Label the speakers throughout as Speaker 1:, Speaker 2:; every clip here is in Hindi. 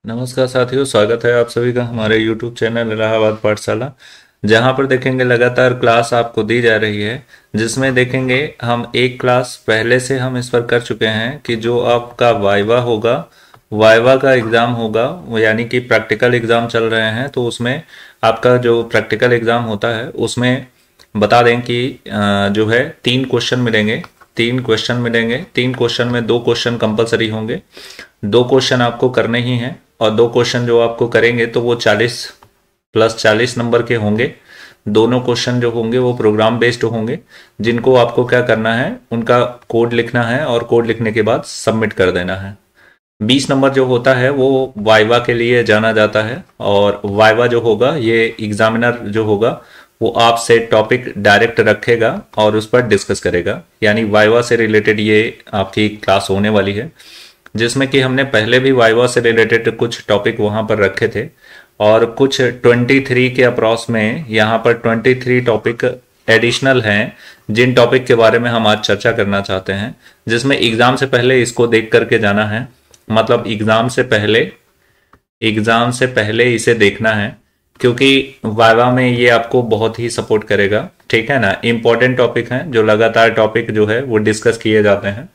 Speaker 1: नमस्कार साथियों, स्वागत है आप सभी का हमारे YouTube चैनल इलाहाबाद पाठशाला। जहां पर देखेंगे लगातार क्लास आपको दी जा रही है, जिसमें देखेंगे हम एक क्लास पहले से हम इस पर कर चुके हैं कि जो आपका वाइवा होगा, वाइवा का एग्ज़ाम होगा, वो यानी कि प्रैक्टिकल एग्ज़ाम चल रहे हैं। तो उसमें आपका जो प्रैक्टिकल एग्ज़ाम होता है उसमें बता दें कि जो है 3 क्वेश्चन मिलेंगे। 3 क्वेश्चन में 2 क्वेश्चन कंपलसरी होंगे। 2 क्वेश्चन आपको करने ही हैं और 2 क्वेश्चन जो आपको करेंगे तो वो 40+40 नंबर के होंगे। दोनों क्वेश्चन जो होंगे वो प्रोग्राम बेस्ड होंगे, जिनको आपको क्या करना है, उनका कोड लिखना है और कोड लिखने के बाद सबमिट कर देना है। 20 नंबर जो होता है वो वाइवा के लिए जाना जाता है, और वाइवा जो होगा ये एग्जामिनर जो होगा वो आपसे टॉपिक डायरेक्ट रखेगा और उस पर डिस्कस करेगा। यानी वाइवा से रिलेटेड ये आपकी क्लास होने वाली है, जिसमें कि हमने पहले भी वाइवा से रिलेटेड कुछ टॉपिक वहाँ पर रखे थे, और कुछ 23 के अप्रॉक्स में यहाँ पर 23 टॉपिक एडिशनल हैं, जिन टॉपिक के बारे में हम आज चर्चा करना चाहते हैं, जिसमें एग्ज़ाम से पहले इसको देख करके जाना है। मतलब एग्ज़ाम से पहले इसे देखना है, क्योंकि वाइवा में ये आपको बहुत ही सपोर्ट करेगा। ठीक है ना, इंपॉर्टेंट टॉपिक हैं, जो लगातार टॉपिक जो है वो डिस्कस किए जाते हैं,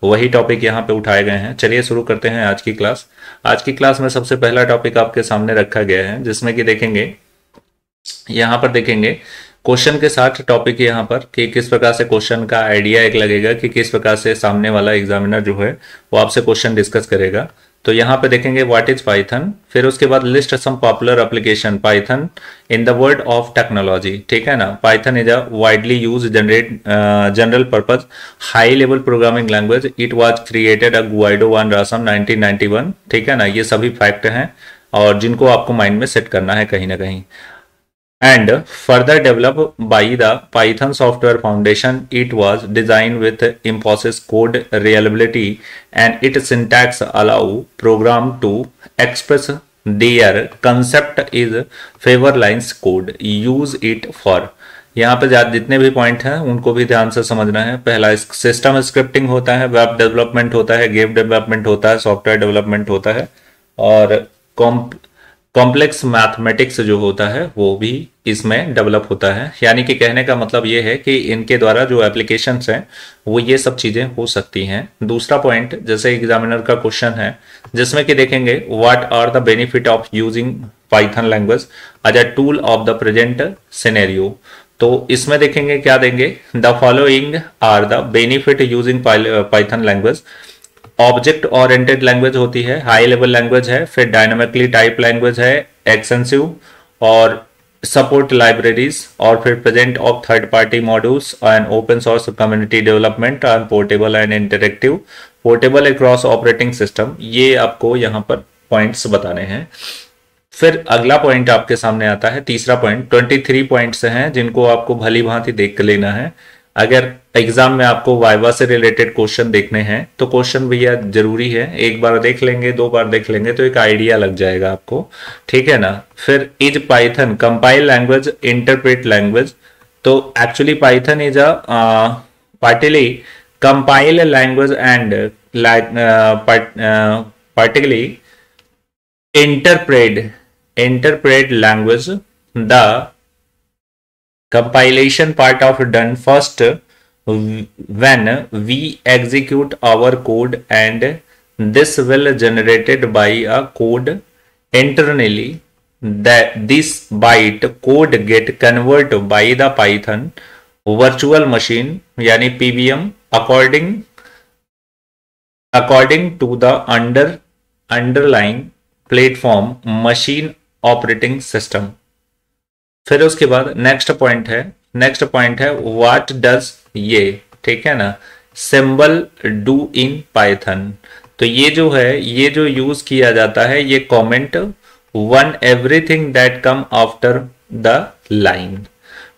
Speaker 1: वही टॉपिक यहाँ पे उठाए गए हैं। चलिए शुरू करते हैं आज की क्लास। आज की क्लास में सबसे पहला टॉपिक आपके सामने रखा गया है, जिसमें कि देखेंगे यहाँ पर देखेंगे क्वेश्चन के साथ टॉपिक यहाँ पर कि किस प्रकार से क्वेश्चन का आइडिया एक लगेगा कि किस प्रकार से सामने वाला एग्जामिनर जो है वो आपसे क्वेश्चन डिस्कस करेगा। तो यहाँ पे देखेंगे व्हाट इज पाइथन, फिर उसके बाद list some popular application Python in the world of technology. ठीक है ना, Python is a widely use general purpose high level programming language. It was created a Guido van Rossum 1991। ठीक है ना, ये सभी फैक्ट हैं और जिनको आपको माइंड में सेट करना है कहीं ना कहीं। And further developed by the Python Software Foundation, it was designed with Infosys code reliability, and its syntax allow program to express their concept is favor lines code. Use it for यहाँ पे जितने भी पॉइंट हैं उनको भी ध्यान से समझना है। पहला सिस्टम स्क्रिप्टिंग होता है, वेब डेवलपमेंट होता है, गेम डेवलपमेंट होता है, सॉफ्टवेयर डेवलपमेंट होता है, और कॉम्प्लेक्स मैथमेटिक्स जो होता है वो भी इसमें डेवलप होता है। यानी कि कहने का मतलब ये है कि इनके द्वारा जो एप्लीकेशंस हैं वो ये सब चीज़ें हो सकती हैं। दूसरा पॉइंट, जैसे एग्जामिनर का क्वेश्चन है जिसमें कि देखेंगे what are the benefit of using Python language as a tool of the present scenario. तो इसमें देखेंगे क्या देंगे, the following are the benefit using Python language. Object oriented language होती है, हाई लेवल लैंग्वेज है, फिर डायनामिकली टाइप लैंग्वेज है, एक्सटेंसिव और सपोर्ट लाइब्रेरीज, और फिर present of third party modules and open source community development and portable and interactive, portable across operating system. ये आपको यहाँ पर पॉइंट्स बताने हैं। फिर अगला पॉइंट आपके सामने आता है, तीसरा पॉइंट। 23 पॉइंट्स हैं जिनको आपको भली भांति देख कर लेना है। अगर एग्जाम में आपको वाइवा से रिलेटेड क्वेश्चन देखने हैं तो क्वेश्चन भैया जरूरी है, एक बार देख लेंगे, 2 बार देख लेंगे तो एक आइडिया लग जाएगा आपको। ठीक है ना। फिर is Python compile language interpret language. तो actually Python is a partially compile language and partially interpret language. The compilation part of done first when we execute our code, and this will generated by a code internally. That this byte code get converted by the Python virtual machine यानी PVM according to the underlying platform machine operating system. फिर उसके बाद नेक्स्ट पॉइंट है व्हाट डज ये। ठीक है ना, सिंबल डू इन पाइथन। तो ये जो यूज किया जाता है, ये comment one everything that come after the line.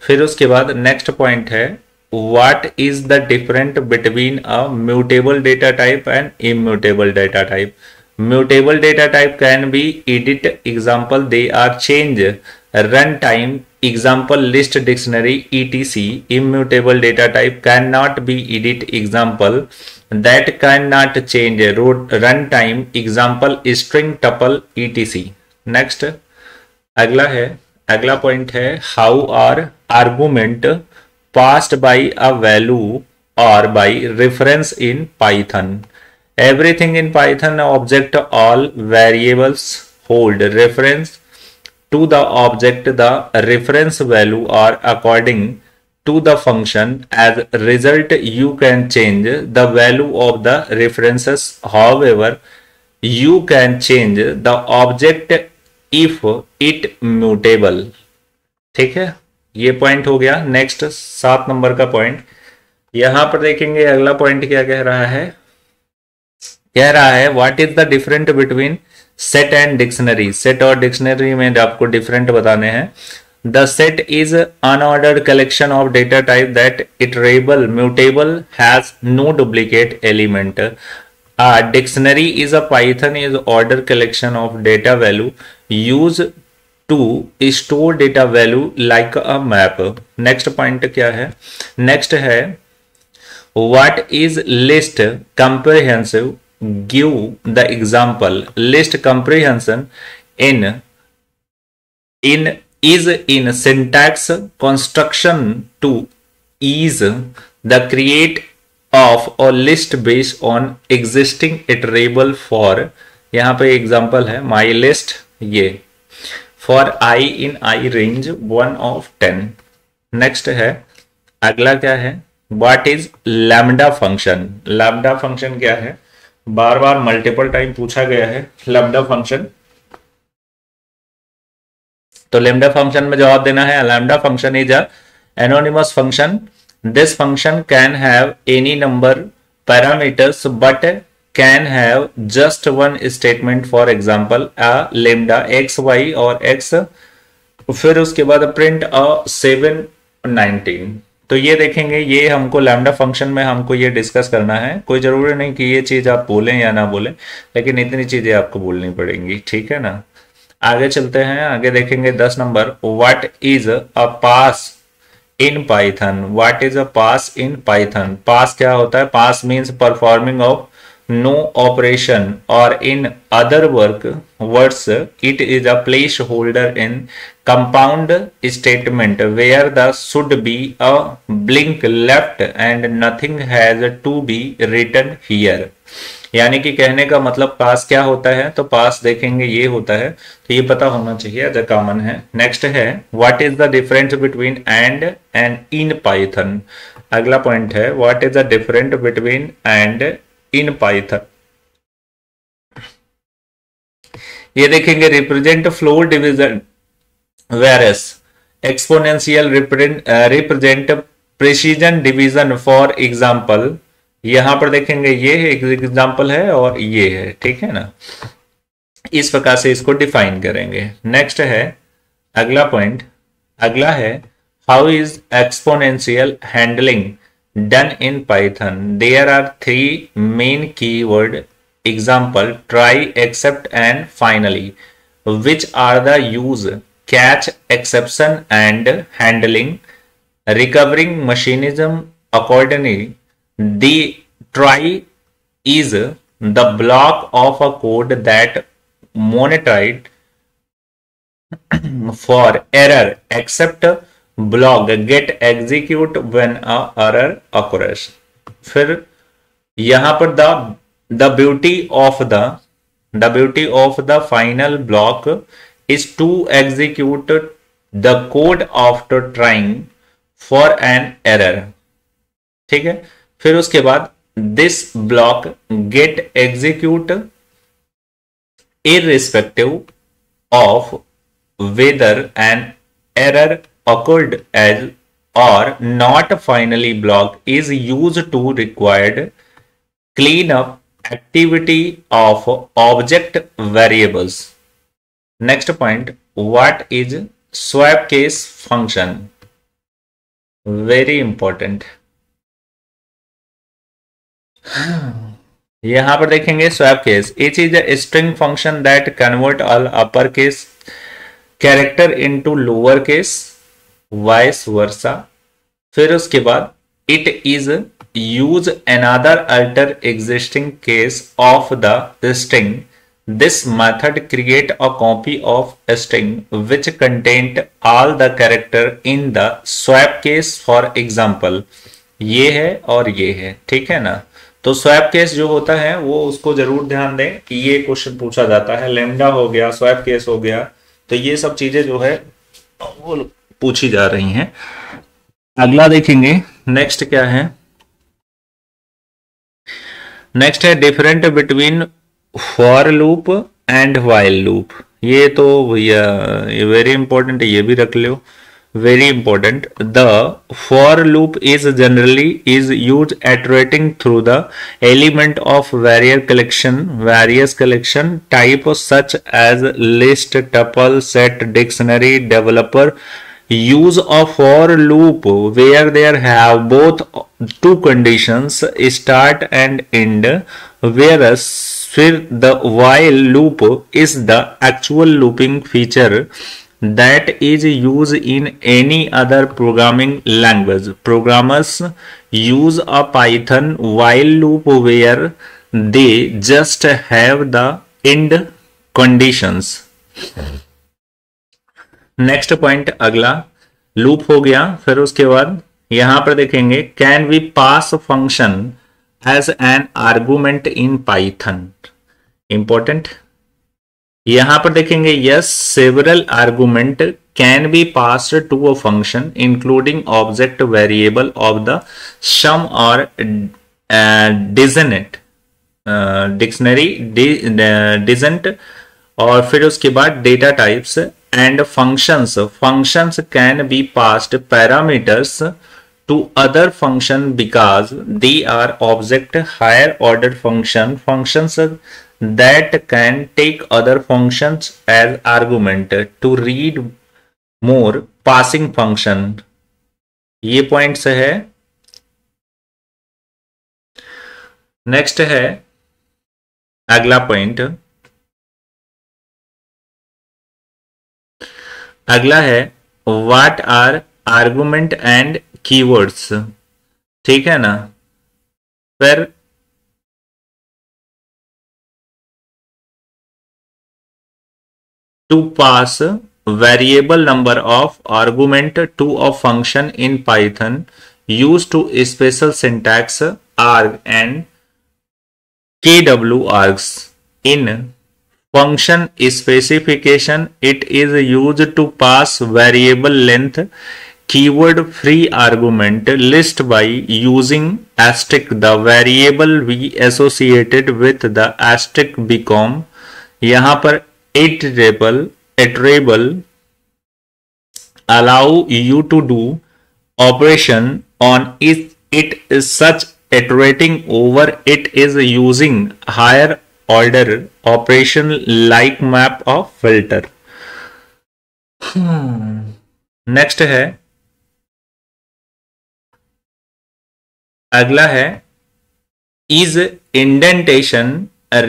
Speaker 1: फिर उसके बाद नेक्स्ट पॉइंट है what is the different between a mutable data type and immutable data type. Mutable data type can be edit. Example, they are change. Runtime, example, list, dictionary, etc. Immutable data type cannot be edit. Example, that cannot change. Runtime, example, string, tuple, etc. Next, अगला पॉइंट है how are argument passed by a value और by reference in Python. Everything in Python object, all variables hold reference to the object. The reference value are according to the function. As a result, you can change the value of the references. However, you can change the object if it mutable. ठीक है, ये पॉइंट हो गया. नेक्स्ट 7 नंबर का पॉइंट यहां पर देखेंगे. अगला पॉइंट क्या कह रहा है? कह रहा है what is the different between set and dictionary. Set और डिक्शनरी में आपको डिफरेंट बताने हैं. The set is unordered collection of data type that iterable, mutable, has no duplicate element. A dictionary is a Python is order collection of data value used to store data value like a map. Next point क्या है? Next है what is list comprehensive. Give the example. List comprehension is in syntax construction to ease the create of a list based on existing iterable for. यहाँ पे एग्जाम्पल है my list, ये for I in I range 1 of 10. Next है अगला क्या है? What is lambda function. lambda function क्या है? बार बार मल्टीपल टाइम पूछा गया है लैम्डा फंक्शन. तो लैम्डा फंक्शन में जवाब देना है lambda function is a anonymous function. This function can have any number parameters but can have just one statement. For example a lambda x y और एक्स, फिर उसके बाद प्रिंट अ 7 19. तो ये देखेंगे, ये हमको लैम्डा फंक्शन में हमको ये डिस्कस करना है. कोई जरूरी नहीं कि ये चीज आप बोलें या ना बोलें, लेकिन इतनी चीजें आपको बोलनी पड़ेंगी. ठीक है ना. आगे चलते हैं. आगे देखेंगे 10 नंबर. What is a pass in Python. What is a pass in Python. Pass क्या होता है? Pass means performing of no operation, or in other words it is a placeholder in compound statement where the should be a blank left and nothing has to be written here. यानी कि कहने का मतलब पास क्या होता है, तो पास देखेंगे ये होता है, तो ये पता होना चाहिए, जो कॉमन है. नेक्स्ट है what is the difference between and in Python. अगला पॉइंट है what is the difference between and in Python. ये देखेंगे represent floor division, versus exponential represent precision division. For example यहां पर देखेंगे ये एक एग्जांपल है और ये है. ठीक है ना. इस प्रकार से इसको डिफाइन करेंगे. नेक्स्ट है अगला पॉइंट. अगला है how is exponential handling done in Python. There are 3 main keyword. Example, try, except and finally, which are the use, catch, exception and handling, recovering mechanism accordingly. The try is the block of a code that monitored for error, except block get execute when a error occurs. फिर यहां पर the beauty of the final block is to execute the code after trying for an error. ठीक है. फिर उसके बाद this block get execute irrespective of whether an error occurred as or not. Finally block is used to required cleanup activity of object variables. Next point, what is swap case function? Very important. यहां पर देखेंगे swap case, etch is a string function that convert all upper case character into lower case vice versa. फिर उसके बाद it is use another alter existing case of the string. This method create a copy of a string which contained all the character in the swap case for example। ये है और ये है, ठीक है ना। तो स्वैप केस जो होता है वो उसको जरूर ध्यान दें कि ये क्वेश्चन पूछा जाता है, लेमडा हो गया, स्वैप केस हो गया, तो ये सब चीजें जो है वो पूछी जा रही हैं। अगला देखेंगे नेक्स्ट क्या है। नेक्स्ट है different between for loop and while loop. ये तो भैया वेरी इंपॉर्टेंट है, ये भी रख लो, very important। The for loop is generally is used iterating through the element of various collection type such as list, tuple, set, dictionary। Developer use a for loop where there have both two conditions start and end, whereas फिर the while loop is the actual looping feature that is used in any other programming language। Programmers use a Python while loop where they just have the end conditions। Next point अगला लूप हो गया। फिर उसके बाद यहां पर देखेंगे can we pass function as an argument in Python. Important, यहां पर देखेंगे yes several argument can be passed to a function including object variable of the same or डिजनेट डिक्शनरी डिजेंट, और फिर उसके बाद data types and functions. Functions can be passed parameters to other function because they are object higher order functions that can take other functions as argument to read more passing function। ये पॉइंट्स है। नेक्स्ट है अगला पॉइंट, अगला है what are argument and keywords, ठीक है ना। फिर to pass variable number of argument to a function in Python use two special syntax arg and KW args. In function specification it is used to pass variable length keyword free argument list by using asterisk। the variable we associated with the asterisk become यहां पर iterable allow you to do operation on it is such iterating over it is using higher order operation like map of filter। Next है अगला है is indentation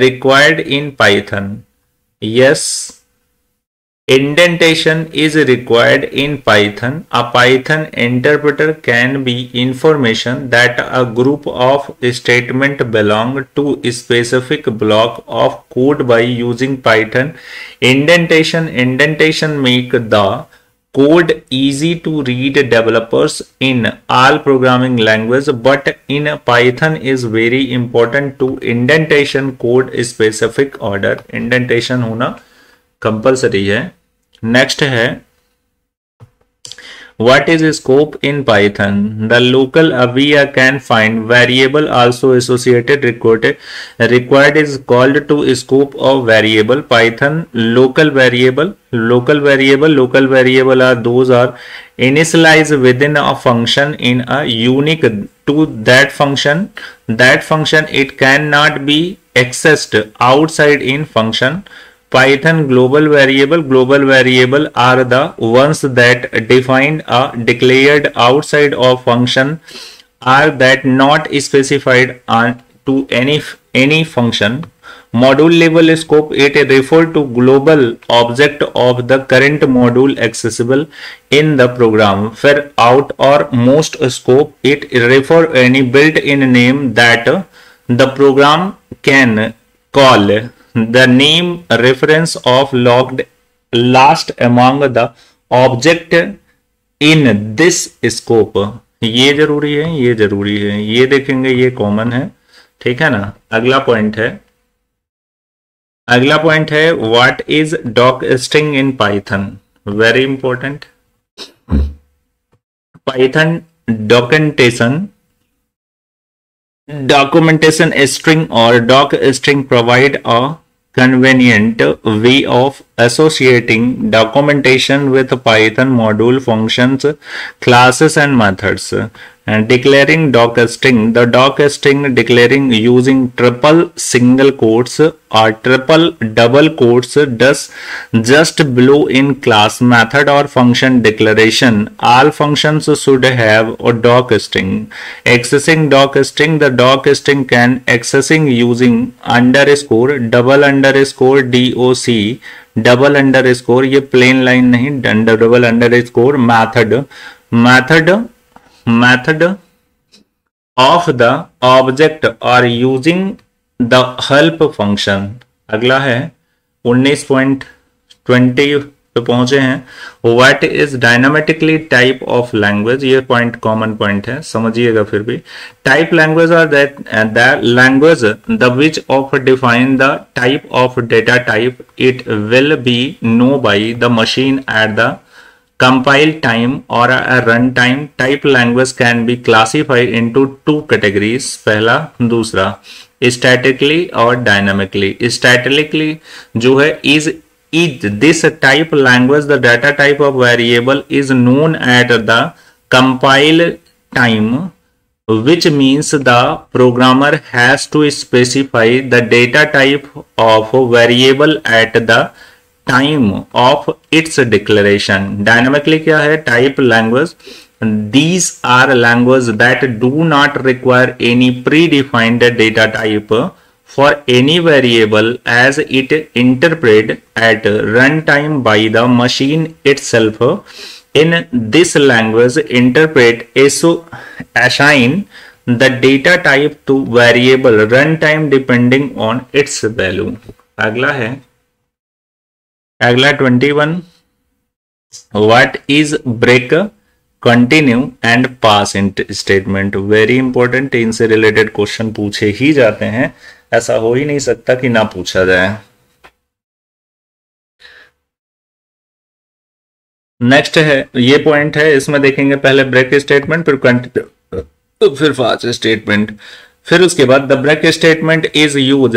Speaker 1: required in Python। yes, indentation is required in Python। a Python interpreter can be information that a group of statement belong to a specific block of code by using Python indentation। indentation make the code easy to read developers in all programming language, but in Python is very important to indentation code specific order। indentation होना कंपल्सरी है। नेक्स्ट है what is scope in Python। the local AVIA can find variable also associated required is called to scope of variable। Python local variable are those are initialized within a function in a unique to that function it cannot be accessed outside in function। Python global variable are the ones that defined a declared outside of function are that not specified on to any any function. Module level scope, it refer to global object of the current module accessible in the program. For out or most scope, it refer any built-in name that the program can call. The name reference of logged last among the object in this scope. ये जरूरी है, ये जरूरी है, ये देखेंगे, ये कॉमन है, ठीक है ना। अगला पॉइंट है what is doc string in Python, very important. Python documentation string or doc string provide a convenient way of associating documentation with Python module functions, classes and methods. And declaring doc string, the doc string declaring using triple single quotes or triple double quotes does just below in class, method or function declaration. All functions should have a doc string. Accessing doc string, the doc string can accessing using underscore double underscore doc double underscore, ये प्लेन लाइन नहीं, double underscore method of the object or using the help function. अगला है 19.20 पे पहुंचे हैं। What is dynamically type of language, ये पॉइंट कॉमन पॉइंट है, समझिएगा फिर भी। Type language are that language the which of define the type of data type it will be known by the machine at the compile time or a run time. Type language can be classified into two categories, पहला दूसरा, statically और dynamically. Statically जो है is this type language, the data type of variable is known at the compile time, which means the programmer has to specify the data type of variable at the time of its declaration. Dynamically क्या है? Type language. These are languages that do not require any predefined data type for any variable as it interpreted at runtime by the machine itself. In this language, interpret assign the data type to variable runtime depending on its value. अगला 21, what is break, continue and pass statement, very important. इनसे रिलेटेड क्वेश्चन पूछे ही जाते हैं, ऐसा हो ही नहीं सकता कि ना पूछा जाए। नेक्स्ट है, ये पॉइंट है, इसमें देखेंगे पहले ब्रेक स्टेटमेंट, फिर कंटिन्यू, फिर पास स्टेटमेंट, फिर उसके बाद the break statement is use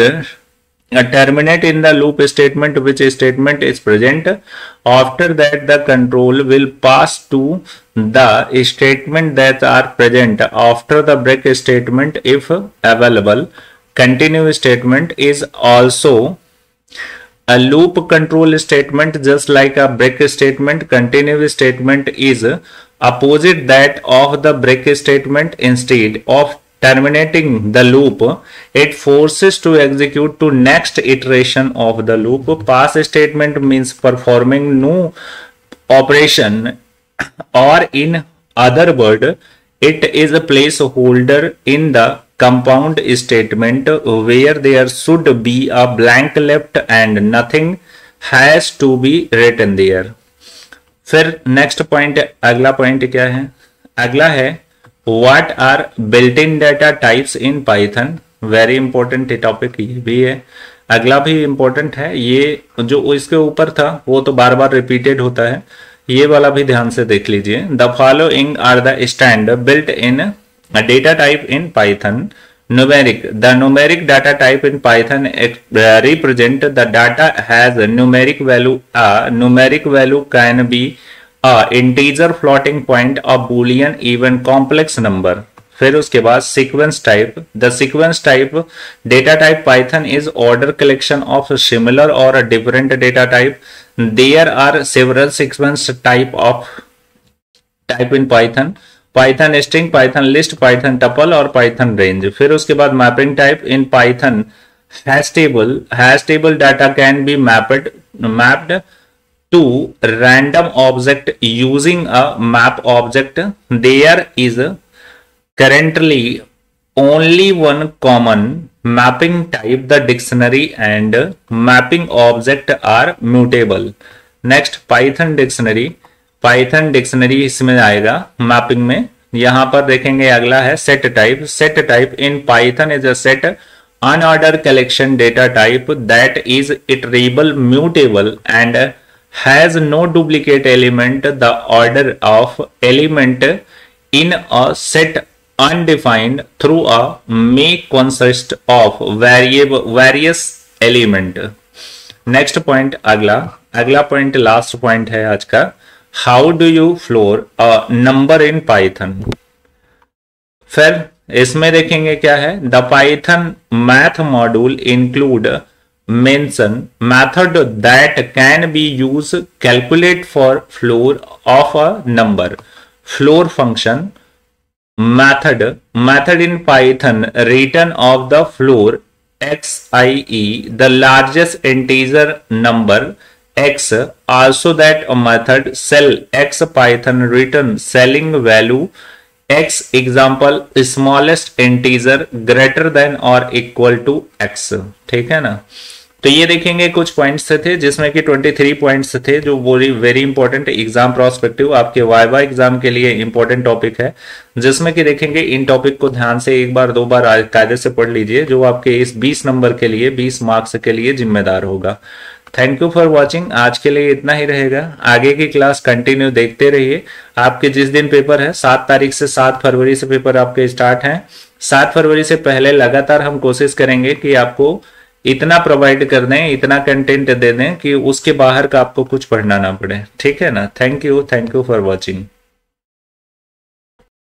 Speaker 1: terminate in the loop statement, which statement is present. After that the control will pass to the statement that are present after the break statement if available. Continue statement is also a loop control statement, just like a break statement. Continue statement is opposite that of the break statement. Instead of terminating the loop, it forces to execute to next iteration of the loop. Pass statement means performing new operation, or in other word, it is a placeholder in the compound statement where there should be a blank left and nothing has to be written there. फिर नेक्स्ट पॉइंट, अगला पॉइंट क्या है? अगला है What are built-in data types in Python? Very important topic ये भी है। अगला भी इंपॉर्टेंट है, ये जो इसके ऊपर था वो तो बार बार रिपीटेड होता है, ये वाला भी ध्यान से देख लीजिए। The following are the standard built in data type in Python. Numeric, the numeric data type in Python represent the data has numeric value. Numeric value can be integer, floating point, a Boolean, even, complex number. फिर उसके बाद sequence type, the sequence type data type Python is order collection of similar or different data type. There are several sequence type in Python. Python string, Python list, Python tuple और पाइथन रेंज। फिर उसके बाद mapping type in Python hash table data can be mapped to random object using a map object. There is currently only one common mapping type, the dictionary, and mapping object are mutable. Next Python dictionary इसमें आएगा मैपिंग में। यहां पर देखेंगे अगला है set type in Python is a set unordered collection data type that is iterable, mutable and has no duplicate element. The order of element in a set undefined through a may consist of various element. Next point अगला point last point है आज का। How do you floor a number in Python? फिर इसमें देखेंगे क्या है। The Python math module include mention method that can be used calculate for floor of a number. Floor function method in Python return of the floor xie, the largest integer number x. Also that a method cell x Python return selling value x, example smallest integer greater than or equal to x। ठीक है ना। तो ये देखेंगे कुछ पॉइंट्स थे जिसमें कि 23 पॉइंट्स थे जो वेरी इंपॉर्टेंट एग्जाम प्रोस्पेक्टिव आपके वाइवा एग्जाम के लिए इंपॉर्टेंट टॉपिक है, जिसमें कि देखेंगे इन टॉपिक को ध्यान से एक बार दो बार कायदे से पढ़ लीजिए, जो आपके इस 20 नंबर के लिए 20 मार्क्स के लिए जिम्मेदार होगा। Thank you for watching. आज के लिए इतना ही रहेगा। आगे की क्लास कंटिन्यू देखते रहिए। आपके जिस दिन पेपर है 7 तारीख से 7 फरवरी से पेपर आपके स्टार्ट हैं। 7 फरवरी से पहले लगातार हम कोशिश करेंगे कि आपको इतना प्रोवाइड कर दें, इतना कंटेंट दे दें कि उसके बाहर का आपको कुछ पढ़ना ना पड़े। ठीक है ना। Thank you for watching.